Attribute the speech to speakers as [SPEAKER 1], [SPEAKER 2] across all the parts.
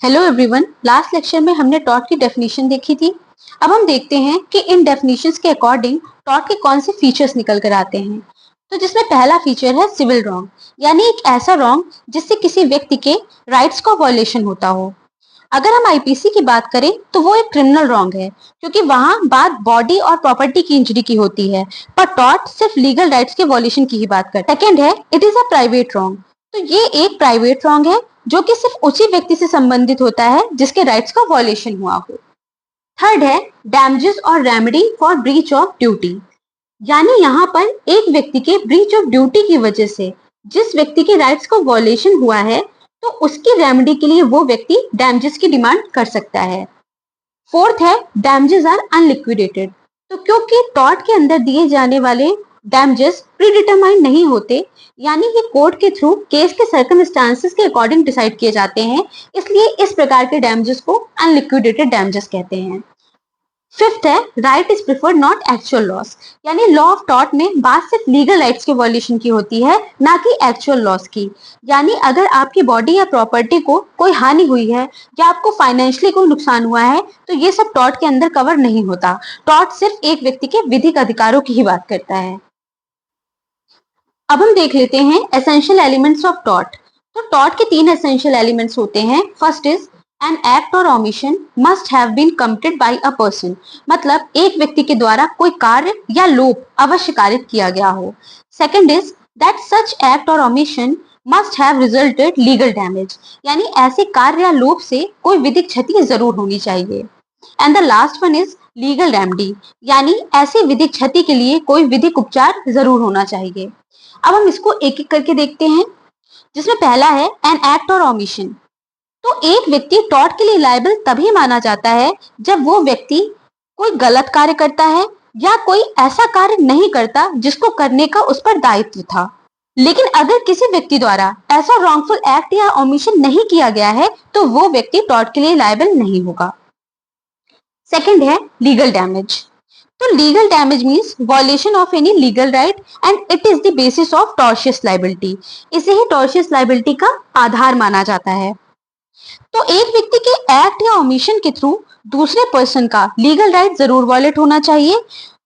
[SPEAKER 1] Hello everyone, last lecture में हमने tort की डेफिनेशन देखी थी। अब हम देखते हैं कि इन डेफिनेशंस के अकॉर्डिंग टॉर्ट के कौन से फीचर्स निकल कर आते हैं। तो जिसमें पहला फीचर है सिविल रॉन्ग, यानी एक ऐसा रॉन्ग जिससे किसी व्यक्ति के राइट्स का वॉयलेशन होता हो। अगर हम आईपीसी की बात करें तो वो एक क्रिमिनल रॉन्ग है, क्योंकि वहां बात बॉडी और प्रॉपर्टी की इंजरी की होती है, पर टॉर्ट सिर्फ लीगल राइट्स के वॉयलेशन की ही बात करता है। सेकेंड है it is a private wrong. तो ये एक प्राइवेट रॉन्ग है जो कि सिर्फ उसी व्यक्ति से संबंधित होता है जिसके राइट्स का वॉयलेशन हुआ हो। थर्ड है डैमेजेस और remedy for breach of duty, यानी यहाँ पर एक व्यक्ति के ब्रीच ऑफ ड्यूटी की वजह से जिस व्यक्ति के राइट्स को वॉयलेशन हुआ है, तो उसकी रेमेडी के लिए वो व्यक्ति डैमेजेस की डिमांड कर सकता है। फोर्थ है डैमेजेस आर अनलिक्विडेटेड। तो क्योंकि टॉर्ट के अंदर दिए जाने वाले डैमेजेस प्रीडिटरमाइंड नहीं होते, यानी ये कोर्ट के थ्रू केस के सर्कमस्टांसेस के अकॉर्डिंग डिसाइड किए जाते हैं, इसलिए इस प्रकार के डैमेजेस को अनलिक्विडेटेड डैमेजेस कहते हैं। फिफ्थ है right is preferred not actual loss, यानी लॉ ऑफ टॉर्ट में बात सिर्फ लीगल राइट्स के वॉल्यूशन की होती है, ना कि एक्चुअल लॉस की। यानी अगर आपकी बॉडी या प्रॉपर्टी को कोई हानि हुई है या आपको फाइनेंशियली कोई नुकसान हुआ है, तो ये सब टॉर्ट के अंदर कवर नहीं होता। टॉर्ट सिर्फ एक व्यक्ति के विधिक अधिकारों की ही बात करता है। अब हम देख लेते हैं एसेंशियल एलिमेंट्स ऑफ टॉर्ट। तो टॉर्ट के 3 एसेंशियल एलिमेंट्स होते हैं। फर्स्ट इज एन एक्ट और omission must have been committed by a person, मतलब एक व्यक्ति के द्वारा कोई कार्य या लोप अवश्य कारित किया गया हो। Second is that such act और omission must have resulted legal damage, यानी ऐसे कार्य या लोप से कोई विधिक क्षति जरूर होनी चाहिए। And the last one is legal remedy, यानी ऐसी विधिक क्षति के लिए कोई विधिक उपचार जरूर होना चाहिए। अब हम इसको एक एक करके देखते हैं, जिसमें पहला है एन एक्ट और ओमिशन। तो एक व्यक्ति टॉर्ट के लिए लायबल तभी माना जाता है जब वो व्यक्ति कोई गलत कार्य करता है या कोई ऐसा कार्य नहीं करता जिसको करने का उस पर दायित्व था। लेकिन अगर किसी व्यक्ति द्वारा ऐसा रॉन्गफुल एक्ट या ओमिशन नहीं किया गया है, तो वो व्यक्ति टॉर्ट के लिए लायबल नहीं होगा। सेकंड है लीगल डैमेज। तो legal damage means violation of any legal right and it is the basis of tortious liability. इसे ही टॉर्शियस लाइबिलिटी का आधार माना जाता है। तो एक व्यक्ति के एक्ट या ओमिशन के थ्रू दूसरे पर्सन का लीगल राइट जरूर वॉयलेट होना चाहिए।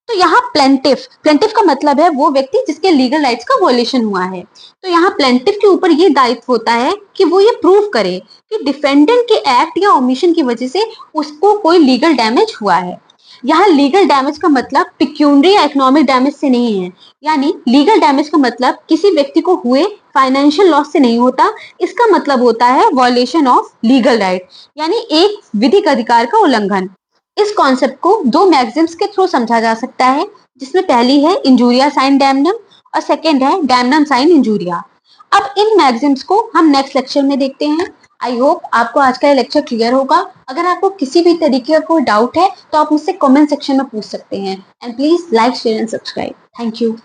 [SPEAKER 1] तो यहाँ प्लेंटिफ का मतलब है वो व्यक्ति जिसके लीगल राइट्स का वॉयलेशन हुआ है। तो यहाँ प्लेंटिफ के ऊपर ये दायित्व होता है कि वो ये प्रूव करे कि डिफेंडेंट के एक्ट या ओमिशन की वजह से उसको कोई लीगल डैमेज हुआ है। यहाँ लीगल डैमेज का मतलब पिक्यूनरी या इकोनॉमिक डैमेज से नहीं है, यानी लीगल डैमेज का मतलब किसी व्यक्ति को हुए फाइनेंशियल लॉस से नहीं होता। इसका मतलब होता है वॉयलेशन ऑफ लीगल राइट, यानी एक विधिक अधिकार का उल्लंघन। इस कॉन्सेप्ट को 2 मैग्जिम्स के थ्रू समझा जा सकता है, जिसमें पहली है इंजूरिया साइन डैमनम और सेकेंड है डैमनम साइन इंजूरिया। अब इन मैग्जिम्स को हम नेक्स्ट लेक्चर में देखते हैं। आई होप आपको आज का लेक्चर क्लियर होगा। अगर आपको किसी भी तरीके का कोई डाउट है तो आप मुझसे कमेंट सेक्शन में पूछ सकते हैं। And please like share and subscribe. Thank you.